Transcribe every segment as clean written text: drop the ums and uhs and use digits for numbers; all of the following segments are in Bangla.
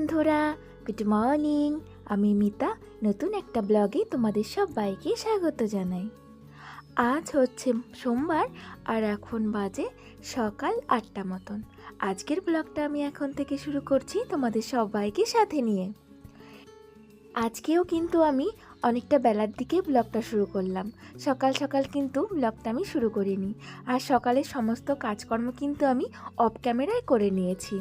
বন্ধুরা, গুড মর্নিং। আমি মিতা নতুন একটা ব্লগে তোমাদের সবাইকে স্বাগত জানাই। আজ হচ্ছে সোমবার আর এখন বাজে সকাল 8টা মতন। আজকের ব্লগটা আমি এখন থেকে শুরু করছি তোমাদের সবাইকে সাথে নিয়ে। আজকেও কিন্তু আমি অনেকটা বেলার দিকে ব্লগটা শুরু করলাম। সকাল সকাল কিন্তু ব্লগটা আমি শুরু করিনি। আর সকালের সমস্ত কাজকর্ম কিন্তু আমি অফ ক্যামেরায় করে নিয়েছি।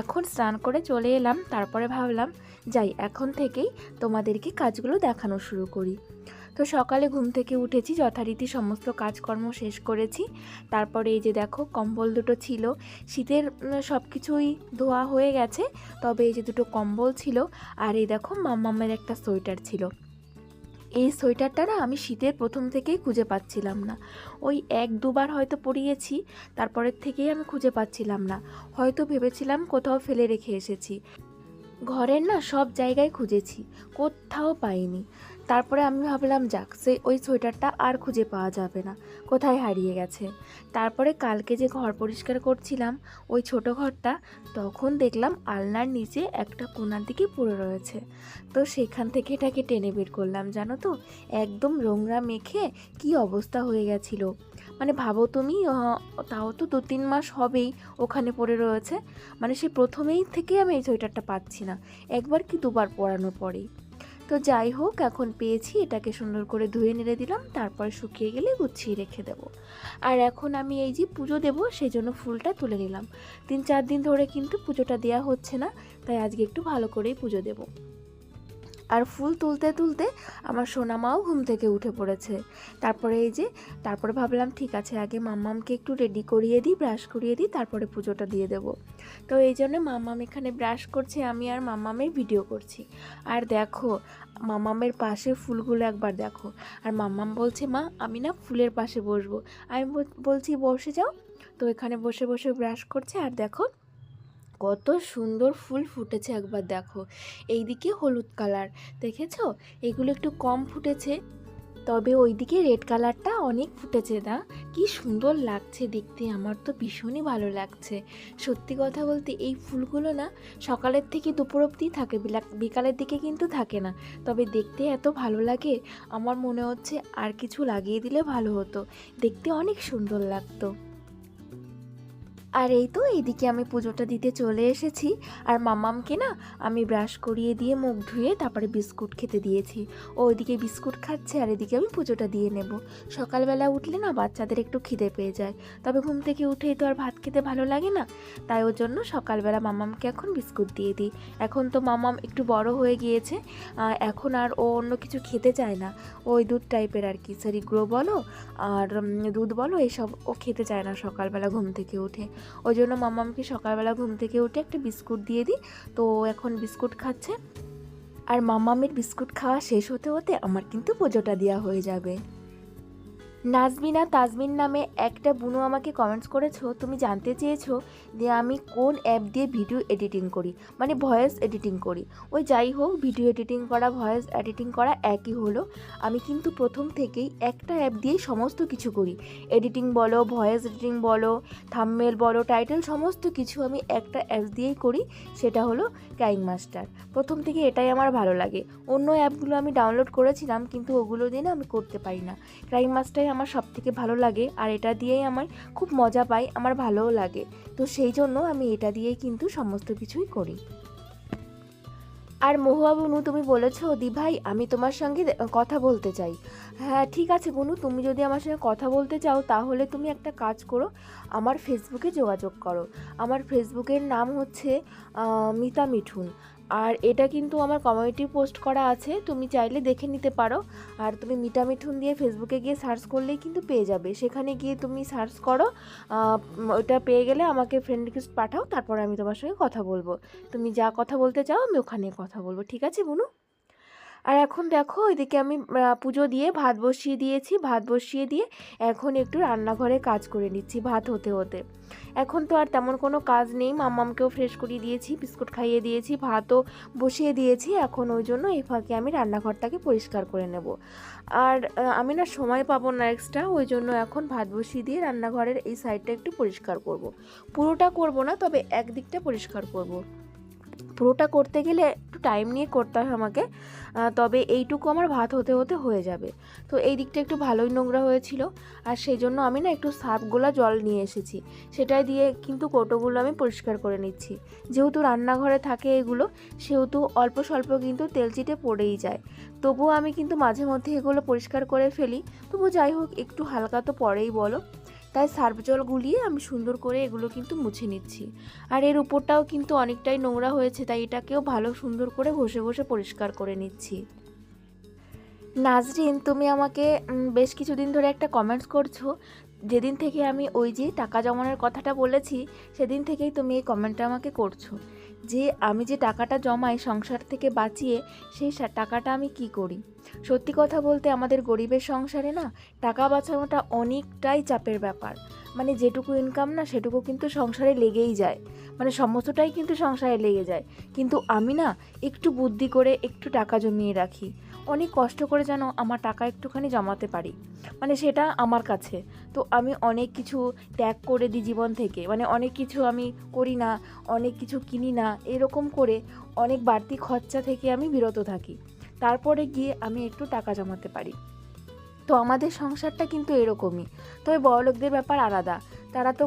এখন স্নান করে চলে এলাম, তারপরে ভাবলাম যাই এখন থেকেই তোমাদেরকে কাজগুলো দেখানো শুরু করি। তো সকালে ঘুম থেকে উঠেছি, যথারীতি সমস্ত কাজকর্ম শেষ করেছি। তারপরে এই যে দেখো কম্বল দুটো ছিল, শীতের সব কিছুই ধোয়া হয়ে গেছে, তবে এই যে দুটো কম্বল ছিল আর এই দেখো মাম্মামের একটা সোয়েটার ছিল। এই সোয়েটারটা না আমি শীতের প্রথম থেকেই খুঁজে পাচ্ছিলাম না। ওই 1-2বার হয়তো পরিয়েছি, তারপরের থেকেই আমি খুঁজে পাচ্ছিলাম না। হয়তো ভেবেছিলাম কোথাও ফেলে রেখে এসেছি। ঘরের না সব জায়গায় খুঁজেছি, কোথাও পাইনি। তারপরে আমি ভাবলাম যাক ওই সোয়েটারটা আর খুঁজে পাওয়া যাবে না, কোথায় হারিয়ে গেছে। তারপরে কালকে যে ঘর পরিষ্কার করছিলাম ওই ছোট ঘরটা, তখন দেখলাম আলনার নিচে একটা কোণার দিকে পড়ে রয়েছে। তো সেখান থেকে এটাকে টেনে বের করলাম, জানো তো একদম নোংরা মেখে কি অবস্থা হয়ে গেছিলো। মানে ভাবো তুমি, তাও তো 2-3 মাস হবেই ওখানে পড়ে রয়েছে। মানে সে প্রথমেই থেকে আমি এই সোয়েটারটা পাচ্ছি না, একবার কি 2বার পরানোর পরেই। তো যাই হোক, এখন পেয়েছি, এটাকে সুন্দর করে ধুয়ে নেড়ে দিলাম, তারপরে শুকিয়ে গেলে গুছিয়ে রেখে দেবো। আর এখন আমি এই যে পুজো দেবো সেই জন্য ফুলটা তুলে নিলাম। 3-4 দিন ধরে কিন্তু পুজোটা দেওয়া হচ্ছে না, তাই আজকে একটু ভালো করেই পুজো দেবো। আর ফুল তুলতে তুলতে আমার সোনামাও ঘুম থেকে উঠে পড়েছে। তারপরে ভাবলাম ঠিক আছে আগে মাম্মামকে একটু রেডি করিয়ে দিই, ব্রাশ করিয়ে দিই, তারপরে পুজোটা দিয়ে দেব। তো এই জন্য মাম্মাম এখানে ব্রাশ করছে, আমি আর মাম্মামের ভিডিও করছি। আর দেখো মাম্মামের পাশে ফুলগুলো একবার দেখো। আর মাম্মাম বলছে মা আমি না ফুলের পাশে বসবো। আমি বলছি বসে যাও। তো এখানে বসে বসে ব্রাশ করছে। আর দেখো কত সুন্দর ফুল ফুটেছে একবার দেখো। এইদিকে হলুদ কালার দেখেছো, এগুলো একটু কম ফুটেছে, তবে ওইদিকে রেড কালারটা অনেক ফুটেছে। না কি সুন্দর লাগছে দেখতে, আমার তো ভীষণই ভালো লাগছে। সত্যি কথা বলতে এই ফুলগুলো না সকালের থেকে দুপুর অবধি থাকে, বিকালের দিকে কিন্তু থাকে না। তবে দেখতে এত ভালো লাগে, আমার মনে হচ্ছে আর কিছু লাগিয়ে দিলে ভালো হতো, দেখতে অনেক সুন্দর লাগতো। আর এই তো এইদিকে আমি পুজোটা দিতে চলে এসেছি। আর মামামকে না আমি ব্রাশ করিয়ে দিয়ে মুখ ধুয়ে তারপরে বিস্কুট খেতে দিয়েছি। ও ওইদিকে বিস্কুট খাচ্ছে আর এদিকে আমি পুজোটা দিয়ে নেব। সকালবেলা উঠলে না বাচ্চাদের একটু খিদে পেয়ে যায়, তবে ঘুম থেকে উঠেই তো আর ভাত খেতে ভালো লাগে না, তাই ওর জন্য সকালবেলা মামামকে এখন বিস্কুট দিয়ে দিই। এখন তো মামাম একটু বড় হয়ে গিয়েছে, এখন আর ও অন্য কিছু খেতে চায় না। ওই দুধ টাইপের আর কি, গ্রো বলো আর দুধ বলো, এইসব ও খেতে চায় না সকালবেলা ঘুম থেকে উঠে। ওই জন্য মাম্মামকে সকালবেলা ঘুম থেকে উঠে একটা বিস্কুট দিয়ে দিই। তো এখন বিস্কুট খাচ্ছে। আর মাম্মামের বিস্কুট খাওয়া শেষ হতে হতে আমার কিন্তু পুজোটা দেওয়া হয়ে যাবে। নাজমিনা তাজমিন নামে একটা বুনু আমাকে কমেন্টস করেছো, তুমি জানতে চেয়েছো যে আমি কোন অ্যাপ দিয়ে ভিডিও এডিটিং করি, মানে ভয়েস এডিটিং করি। ওই যাই হোক, ভিডিও এডিটিং করা ভয়েস এডিটিং করা একই হলো। আমি কিন্তু প্রথম থেকেই একটা অ্যাপ দিয়েই সমস্ত কিছু করি। এডিটিং বলো, ভয়েস এডিটিং বলো, থাম্বনেল বলো, টাইটেল, সমস্ত কিছু আমি একটা অ্যাপ দিয়েই করি, সেটা হলো কাইনমাস্টার। প্রথম থেকে এটাই আমার ভালো লাগে। অন্য অ্যাপগুলো আমি ডাউনলোড করেছিলাম কিন্তু ওগুলো দিয়ে না আমি করতে পারি না। কাইনমাস্টার আমার সব থেকে ভালো লাগে, আর এটা দিয়েই আমার খুব মজা পাই, আমার ভালোও লাগে। তো সেই জন্য আমি এটা দিয়েই কিন্তু সমস্ত কিছুই করি। আর মহুয়া বুনু, তুমি বলেছো দি ভাই আমি তোমার সঙ্গে কথা বলতে চাই। হ্যাঁ ঠিক আছে বুনু, তুমি যদি আমার সঙ্গে কথা বলতে চাও তাহলে তুমি একটা কাজ করো, আমার ফেসবুকে যোগাযোগ করো। আমার ফেসবুকের নাম হচ্ছে মিতা মিঠুন। আর এটা কিন্তু আমার কমিউনিটি পোস্ট করা আছে, তুমি চাইলে দেখে নিতে পারো। আর তুমি মিতা মিঠুন দিয়ে ফেসবুকে গিয়ে সার্চ করলেই কিন্তু পেয়ে যাবে, সেখানে গিয়ে তুমি সার্চ করো, ওটা পেয়ে গেলে আমাকে ফ্রেন্ড রিকোয়েস্ট পাঠাও, তারপর আমি তোমার সঙ্গে কথা বলবো। তুমি যা কথা বলতে চাও আমি ওখানে কথা বলবো, ঠিক আছে বুনু? আর এখন দেখো ওইদিকে আমি পুজো দিয়ে ভাত বসিয়ে দিয়েছি, ভাত বসিয়ে দিয়ে এখন একটু রান্নাঘরে কাজ করে নিচ্ছি ভাত হতে হতে। এখন তো আর তেমন কোনো কাজ নেই, মাম্মামকেও ফ্রেশ করিয়ে দিয়েছি, বিস্কুট খাইয়ে দিয়েছি, ভাতও বসিয়ে দিয়েছি। এখন ওই জন্য এই ফাঁকে আমি রান্নাঘরটাকে পরিষ্কার করে নেব। আর আমি না সময় পাবো না এক্সট্রা, ওই জন্য এখন ভাত বসিয়ে দিয়ে রান্নাঘরের এই সাইডটা একটু পরিষ্কার করব। পুরোটা করব না, তবে একদিকটা পরিষ্কার করব। পুরোটা করতে গেলে একটু টাইম নিয়ে করতে হয় আমাকে, তবে এইটুকু আমার ভাত হতে হতে হয়ে যাবে। তো এই দিকটা একটু ভালোই নোংরা হয়েছিল, আর সেই জন্য আমি না একটু সার্ফগুলা জল নিয়ে এসেছি, সেটাই দিয়ে কিন্তু কৌটোগুলো আমি পরিষ্কার করে নিচ্ছি। যেহেতু রান্নাঘরে থাকে এগুলো, সেহেতু অল্প স্বল্প কিন্তু তেল চিটে পড়েই যায়। তবুও আমি কিন্তু মাঝে মধ্যে এগুলো পরিষ্কার করে ফেলি, তবু যাই হোক একটু হালকা তো পড়েই বলো, তাই সার্ফ জল গুলিয়ে আমি সুন্দর করে এগুলো কিন্তু মুছে নিচ্ছি। আর এর উপরটাও কিন্তু অনেকটাই নোংরা হয়েছে, তাই এটাকেও ভালো সুন্দর করে ঘষে ঘষে পরিষ্কার করে নিচ্ছি। নাজরিন, তুমি আমাকে বেশ কিছুদিন ধরে একটা কমেন্টস করছো। যেদিন থেকে আমি ওই যে টাকা জমানোর কথাটা বলেছি, সেদিন থেকেই তুমি এই কমেন্টটা আমাকে করছো যে আমি যে টাকাটা জমাই সংসার থেকে বাঁচিয়ে, সেই টাকাটা আমি কি করি। সত্যি কথা বলতে আমাদের গরিবের সংসারে না টাকা বাঁচানোটা অনেকটাই চাপের ব্যাপার। মানে যেটুকু ইনকাম না সেটুকু কিন্তু সংসারে লেগেই যায়, মানে সমস্তটাই কিন্তু সংসারে লেগে যায়। কিন্তু আমি না একটু বুদ্ধি করে একটু টাকা জমিয়ে রাখি, অনেক কষ্ট করে যেন আমার টাকা একটুখানি জমাতে পারি, মানে সেটা আমার কাছে। তো আমি অনেক কিছু ত্যাগ করে দিই জীবন থেকে, মানে অনেক কিছু আমি করি না, অনেক কিছু কিনি না, এরকম করে অনেক বাড়তি খরচা থেকে আমি বিরত থাকি, তারপরে গিয়ে আমি একটু টাকা জমাতে পারি। তো আমাদের সংসারটা কিন্তু এরকমই। তবে বড়লোকদের ব্যাপার আলাদা, তারা তো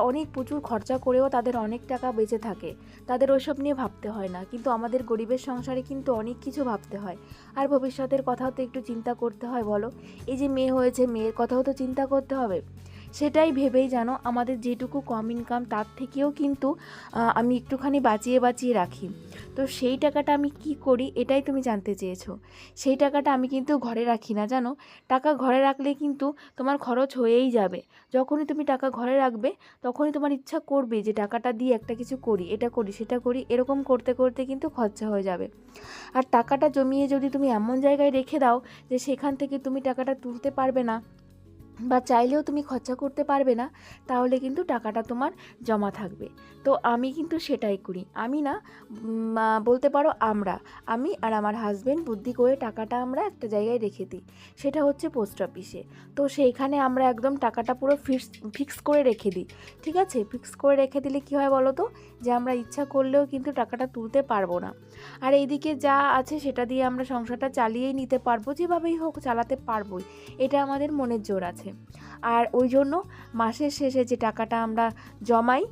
অনেক প্রচুর খরচা করেও তাদের অনেক টাকা বেঁচে থাকে, তাদের ওইসব নিয়ে ভাবতে হয় না। কিন্তু আমাদের গরিবের সংসারে কিন্তু অনেক কিছু ভাবতে হয়, আর ভবিষ্যতের কথাও তো একটু চিন্তা করতে হয় বলো। এই যে মেয়ে হয়েছে, মেয়ের কথাও তো চিন্তা করতে হবে। সেটাই ভেবেই জানো আমাদের যেটুকু কম ইনকাম তার থেকেও কিন্তু আমি একটুখানি বাঁচিয়ে বাঁচিয়ে রাখি। তো সেই টাকাটা আমি কি করি এটাই তুমি জানতে চেয়েছো। সেই টাকাটা আমি কিন্তু ঘরে রাখি না জানো। টাকা ঘরে রাখলে কিন্তু তোমার খরচ হয়েই যাবে। যখনই তুমি টাকা ঘরে রাখবে তখনই তোমার ইচ্ছা করবে যে টাকাটা দিয়ে একটা কিছু করি, এটা করি সেটা করি, এরকম করতে করতে কিন্তু খরচা হয়ে যাবে। আর টাকাটা জমিয়ে যদি তুমি এমন জায়গায় রেখে দাও যে সেখান থেকে তুমি টাকাটা তুলতে পারবে না, বা চাইলেও তুমি খরচা করতে পারবে না, তাহলে কিন্তু টাকাটা তোমার জমা থাকবে। তো আমি কিন্তু সেটাই করি। আমি না বলতে পারো আমি আর আমার হাজব্যান্ড বুদ্ধি করে টাকাটা আমরা একটা জায়গায় রেখে দিই, সেটা হচ্ছে পোস্ট অফিসে। তো সেইখানে আমরা একদম টাকাটা পুরো ফিক্স করে রেখে দিই। ঠিক আছে, ফিক্স করে রেখে দিলে কী হয় বলো তো, যে আমরা ইচ্ছা করলেও কিন্তু টাকাটা তুলতে পারবো না। আর এইদিকে যা আছে সেটা দিয়ে আমরা সংসারটা চালিয়েই নিতে পারবো, যেভাবেই হোক চালাতে পারবোই, এটা আমাদের মনের জোর আছে। আর ওই জন্য মাসের শেষে যে টাকাটা আমরা জমাই,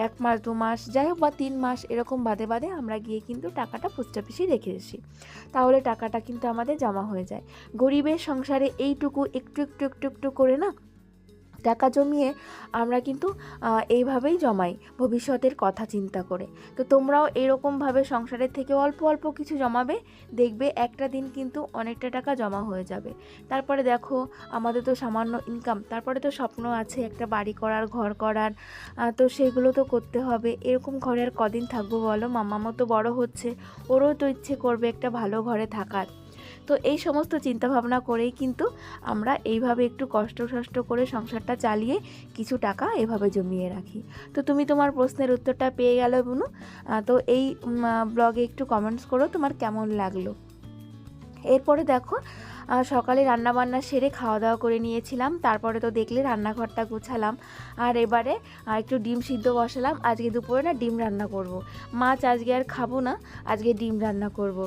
1 মাস 2 মাস যাই হোক বা 3 মাস এরকম বাদে বাদে আমরা গিয়ে কিন্তু টাকাটা পোস্ট অফিসে রেখে আসি, তাহলে টাকাটা কিন্তু আমাদের জমা হয়ে যায়। গরিবের সংসারে এইটুকু একটু একটু একটু একটু করে না টাকা জমিয়ে আমরা কিন্তু এইভাবেই জমাই ভবিষ্যতের কথা চিন্তা করে। তো তোমরাও এরকমভাবে সংসারের থেকে অল্প অল্প কিছু জমাবে, দেখবে একটা দিন কিন্তু অনেকটা টাকা জমা হয়ে যাবে। তারপরে দেখো আমাদের তো সামান্য ইনকাম, তারপরে তো স্বপ্ন আছে একটা বাড়ি করার, ঘর করার, তো সেগুলো তো করতে হবে। এরকম ঘরে আর কদিন থাকবো বলো, মামামও তো বড় হচ্ছে, ওরও তো ইচ্ছে করবে একটা ভালো ঘরে থাকার। তো এই সমস্ত চিন্তাভাবনা করেই কিন্তু আমরা এইভাবে একটু কষ্ট করে সংসারটা চালিয়ে কিছু টাকা এভাবে জমিয়ে রাখি। তো তুমি তোমার প্রশ্নের উত্তরটা পেয়ে গেলে বুনু। তো এই ব্লগে একটু কমেন্টস করো তোমার কেমন লাগলো। এরপরে দেখো সকালে রান্নাবান্না সেরে খাওয়া দাওয়া করে নিয়েছিলাম, তারপরে তো দেখলে রান্নাঘরটা গুছালাম, আর এবারে একটু ডিম সিদ্ধ বসালাম। আজকে দুপুরে না ডিম রান্না করব, মাছ আজকে আর খাবো না, আজকে ডিম রান্না করব।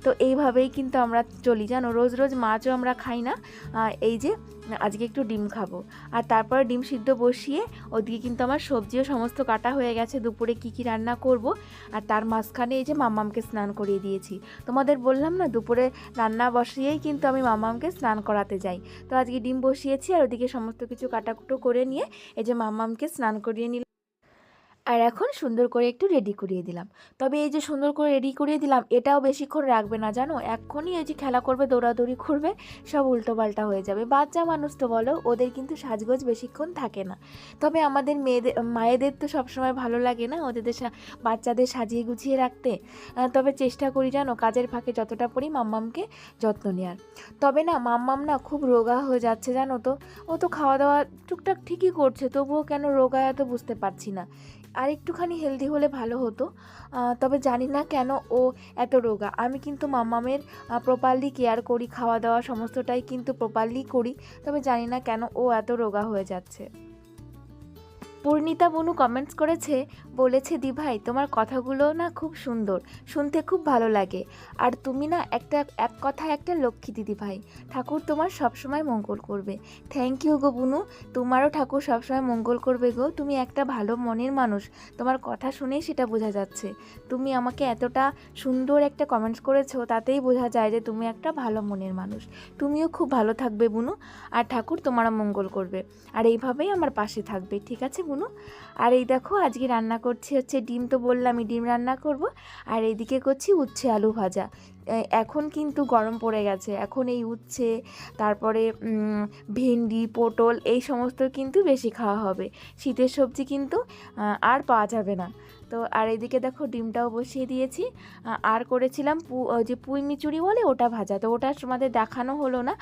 তো এইভাবেই কিন্তু আমরা চলি জানো, রোজ রোজ মাছও আমরা খাই না, এই যে আজকে একটু ডিম খাবো। আর তারপরে ডিম সিদ্ধ বসিয়ে ওদিকে কিন্তু আমার সবজিও সমস্ত কাটা হয়ে গেছে, দুপুরে কি রান্না করব। আর তার মাঝখানে এই যে মাম্মামকে স্নান করিয়ে দিয়েছি, তোমাদের বললাম না দুপুরে রান্না বসিয়েই কিন্তু আমি মাম্মামকে স্নান করাতে যাই। তো আজকে ডিম বসিয়েছি আর ওদিকে সমস্ত কিছু কাটাকুটো করে নিয়ে এই যে মাম্মামকে স্নান করিয়ে নিলাম, আর এখন সুন্দর করে একটু রেডি করিয়ে দিলাম। তবে এই যে সুন্দর করে রেডি করিয়ে দিলাম এটাও বেশিক্ষণ রাখবে না জানো, এক্ষুনি এই যে খেলা করবে, দৌড়াদৌড়ি করবে, সব উল্টোপাল্টা হয়ে যাবে। বাচ্চা মানুষ তো বলো, ওদের কিন্তু সাজগোজ বেশিক্ষণ থাকে না। তবে আমাদের মায়েদের তো সবসময় ভালো লাগে না ওদের বাচ্চাদের সাজিয়ে গুছিয়ে রাখতে। তবে চেষ্টা করি জানো কাজের ফাঁকে যতটা পারি মাম্মামকে যত্ন নেওয়ার। তবে না মাম্মাম না খুব রোগা হয়ে যাচ্ছে জানো তো, ও তো খাওয়া দাওয়া টুকটাক ঠিকই করছে, তবুও কেন রোগা এত বুঝতে পারছি না। আর একটুখানি হেলদি হলে ভালো হতো, তবে জানি না কেন ও এত রোগা। আমি কিন্তু মাম্মামের প্রপারলি কেয়ার করি, খাওয়া দাওয়া সমস্তটাই কিন্তু প্রপারলি করি, তবে জানি না কেন ও এত রোগা হয়ে যাচ্ছে। পূর্ণিতা বুনু কমেন্টস করেছে, বলেছে দি ভাই তোমার কথাগুলো না খুব সুন্দর, শুনতে খুব ভালো লাগে, আর তুমি না এক কথায় একটা লক্ষ্মী দিদি ভাই, ঠাকুর তোমার সবসময় মঙ্গল করবে। থ্যাংক ইউ গো বুনু, তোমারও ঠাকুর সবসময় মঙ্গল করবে গো। তুমি একটা ভালো মনের মানুষ, তোমার কথা শুনেই সেটা বোঝা যাচ্ছে। তুমি আমাকে এতটা সুন্দর একটা কমেন্টস করেছো, তাতেই বোঝা যায় যে তুমি একটা ভালো মনের মানুষ। তুমিও খুব ভালো থাকবে বুনু, আর ঠাকুর তোমারও মঙ্গল করবে, আর এইভাবেই আমার পাশে থাকবে, ঠিক আছে বুনু? আর এই দেখো আজকে রান্না করছি হচ্ছে ডিম, তো বললামই ডিম রান্না করব, আর এইদিকে করছি উচ্ছে আলু ভাজা। এখন কিন্তু গরম পড়ে গেছে, এখন এই উচ্ছে, তারপরে ভেন্ডি, পটল এই সমস্ত কিন্তু বেশি খাওয়া হবে। শীতের সবজি কিন্তু আর পাওয়া যাবে না। তো আর এদিকে দেখো ডিমটাও বসিয়ে দিয়েছি, আর করেছিলাম যে পুঁই মিচুরি বলে ওটা ভাজা, তো ওটা তোমাদের দেখানো হলো না,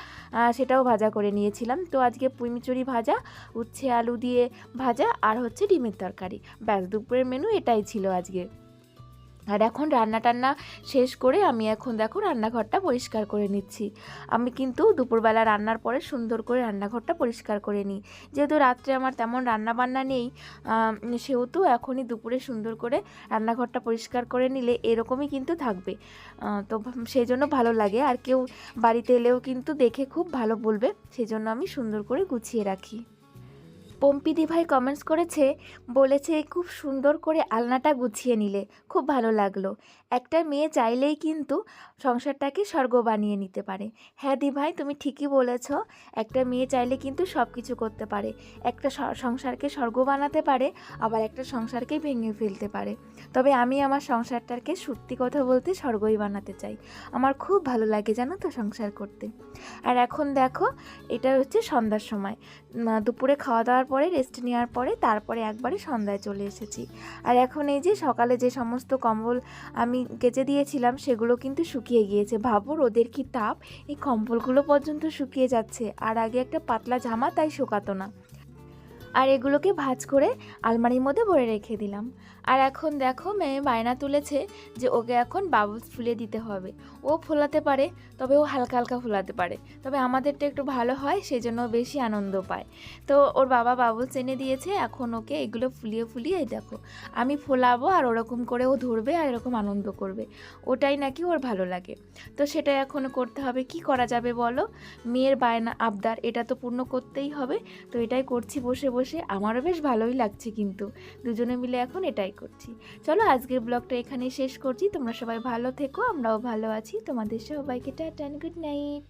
সেটাও ভাজা করে নিয়েছিলাম। তো আজকে পুঁই মিচুরি ভাজা, উচ্ছে আলু দিয়ে ভাজা, আর হচ্ছে ডিমের তরকারি, ব্যাস দুপুরের মেনু এটাই ছিল আজকে। আর এখন রান্না টান্না শেষ করে আমি এখন দেখো রান্নাঘরটা পরিষ্কার করে নিচ্ছি। আমি কিন্তু দুপুরবেলা রান্নার পরে সুন্দর করে রান্নাঘরটা পরিষ্কার করে নিই, যেহেতু রাত্রে আমার তেমন রান্না বান্না নেই, সেহেতু এখনই দুপুরে সুন্দর করে রান্নাঘরটা পরিষ্কার করে নিলে এরকমই কিন্তু থাকবে। তো সেই জন্য ভালো লাগে, আর কেউ বাড়িতে এলেও কিন্তু দেখে খুব ভালো বলবে, সেই জন্য আমি সুন্দর করে গুছিয়ে রাখি। পম্পি দিভাই কমেন্টস করেছে, বলেছে খুব সুন্দর করে আলনাটা গুছিয়ে নিলে, খুব ভালো লাগলো। একটা মেয়ে চাইলেই কিন্তু সংসারটাকে স্বর্গ বানিয়ে নিতে পারে। হ্যাঁ দিভাই, তুমি ঠিকই বলেছ, একটা মেয়ে চাইলে কিন্তু সব কিছু করতে পারে, একটা সংসারকে স্বর্গ বানাতে পারে, আবার একটা সংসারকে ভেঙে ফেলতে পারে। তবে আমি আমার সংসারটাকে সত্যি কথা বলতে স্বর্গই বানাতে চাই। আমার খুব ভালো লাগে জানো তো সংসার করতে। আর এখন দেখো এটা হচ্ছে সন্ধ্যার সময়, দুপুরে খাওয়া দাওয়ার পরে রেস্ট নেওয়ার পরে তারপরে একবারে সন্ধ্যায় চলে এসেছি। আর এখন এই যে সকালে যে সমস্ত কম্বল আমি কেচে দিয়েছিলাম সেগুলো কিন্তু শুকিয়ে গিয়েছে। ভাবো রোদের কি তাপ, এই কম্বলগুলো পর্যন্ত শুকিয়ে যাচ্ছে, আর আগে একটা পাতলা জামা তাই শুকাতো না। আর এগুলোকে ভাঁজ করে আলমারির মধ্যে ভরে রেখে দিলাম। আর এখন দেখো মেয়ে বায়না তুলেছে যে ওকে এখন বাবলস ফুলিয়ে দিতে হবে। ও ফোলাতে পারে, তবে ও হালকা হালকা ফোলাতে পারে, তবে আমাদেরটা একটু ভালো হয়, সেজন্য বেশি আনন্দ পায়। তো ওর বাবা বাবলস এনে দিয়েছে, এখন ওকে এগুলো ফুলিয়ে ফুলিয়ে দেখো আমি ফোলাবো, আর ওরকম করে ও ধরবে আর এরকম আনন্দ করবে, ওটাই নাকি ওর ভালো লাগে। তো সেটাই এখন করতে হবে, কি করা যাবে বলো, মেয়ের বায়না আবদার এটা তো পূর্ণ করতেই হবে। তো এটাই করছি বসে বসে, আমারও বেশ ভালোই লাগছে, কিন্তু দুজনে মিলে এখন এটাই করছি। চলো আজকের ব্লগটা এখানেই শেষ করছি, তোমরা সবাই ভালো থেকো, আমরাও ভালো আছি, তোমাদের সবাইকে টাটা, গুড নাইট।